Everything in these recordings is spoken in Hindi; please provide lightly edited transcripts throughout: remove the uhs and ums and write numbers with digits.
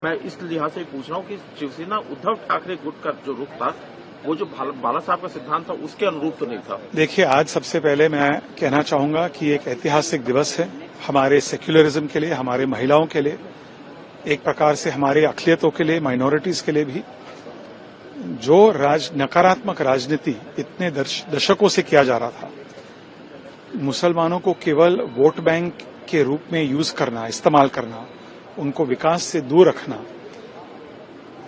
मैं इस लिहाज से पूछ रहा हूँ कि शिवसेना उद्धव ठाकरे गुट का जो रुख था वो जो बाला साहब का सिद्धांत था उसके अनुरूप तो नहीं था। देखिए, आज सबसे पहले मैं कहना चाहूंगा कि एक ऐतिहासिक दिवस है हमारे सेक्युलरिज्म के लिए, हमारे महिलाओं के लिए, एक प्रकार से हमारे अक़लियतों के लिए, माइनॉरिटीज के लिए भी। जो नकारात्मक राजनीति इतने दशकों से किया जा रहा था, मुसलमानों को केवल वोट बैंक के रूप में यूज करना, इस्तेमाल करना, उनको विकास से दूर रखना।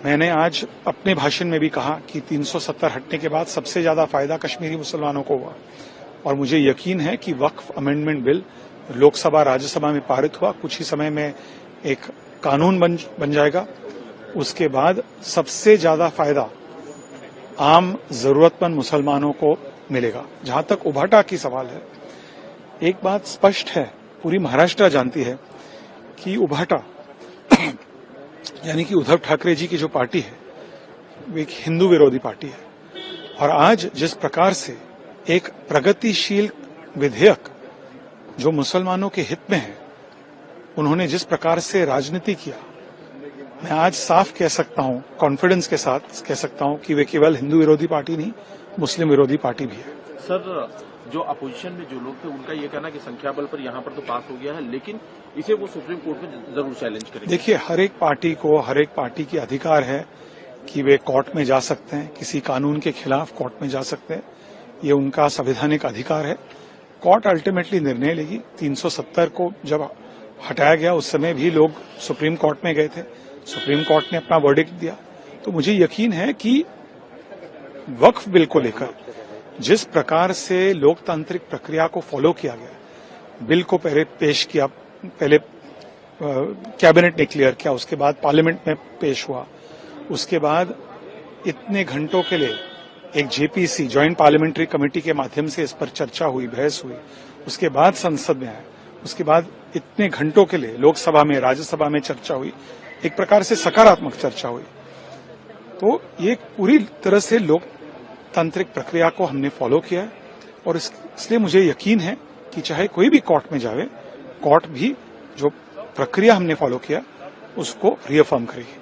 मैंने आज अपने भाषण में भी कहा कि 370 हटने के बाद सबसे ज्यादा फायदा कश्मीरी मुसलमानों को हुआ, और मुझे यकीन है कि वक्फ अमेंडमेंट बिल लोकसभा राज्यसभा में पारित हुआ, कुछ ही समय में एक कानून बन जाएगा। उसके बाद सबसे ज्यादा फायदा आम जरूरतमंद मुसलमानों को मिलेगा। जहां तक उभाटा की सवाल है, एक बात स्पष्ट है, पूरी महाराष्ट्र जानती है कि उभाटा यानी कि उद्धव ठाकरे जी की जो पार्टी है वो एक हिंदू विरोधी पार्टी है। और आज जिस प्रकार से एक प्रगतिशील विधेयक जो मुसलमानों के हित में है, उन्होंने जिस प्रकार से राजनीति किया, मैं आज साफ कह सकता हूं, कॉन्फिडेंस के साथ कह सकता हूं कि वे केवल हिंदू विरोधी पार्टी नहीं, मुस्लिम विरोधी पार्टी भी है। सर, जो अपोजिशन में जो लोग थे उनका ये कहना कि संख्या बल पर यहाँ पर तो पास हो गया है, लेकिन इसे वो सुप्रीम कोर्ट में जरूर चैलेंज करेंगे। देखिए, हर एक पार्टी की अधिकार है कि वे कोर्ट में जा सकते हैं, किसी कानून के खिलाफ कोर्ट में जा सकते हैं, ये उनका संवैधानिक अधिकार है। कोर्ट अल्टीमेटली निर्णय लेगी। 370 को जब हटाया गया उस समय भी लोग सुप्रीम कोर्ट में गए थे, सुप्रीम कोर्ट ने अपना वर्डिक्ट दिया। तो मुझे यकीन है कि वक्फ बिल को लेकर जिस प्रकार से लोकतांत्रिक प्रक्रिया को फॉलो किया गया, बिल को पहले पेश किया, पहले कैबिनेट ने क्लियर किया, उसके बाद पार्लियामेंट में पेश हुआ, उसके बाद इतने घंटों के लिए एक जेपीसी ज्वाइंट पार्लियामेंट्री कमेटी के माध्यम से इस पर चर्चा हुई, बहस हुई, उसके बाद संसद में आया, उसके बाद इतने घंटों के लिए लोकसभा में, राज्यसभा में चर्चा हुई, एक प्रकार से सकारात्मक चर्चा हुई। तो ये पूरी तरह से लोकतांत्रिक प्रक्रिया को हमने फॉलो किया है, और इसलिए मुझे यकीन है कि चाहे कोई भी कोर्ट में जावे, कोर्ट भी जो प्रक्रिया हमने फॉलो किया उसको रिअफर्म करेगी।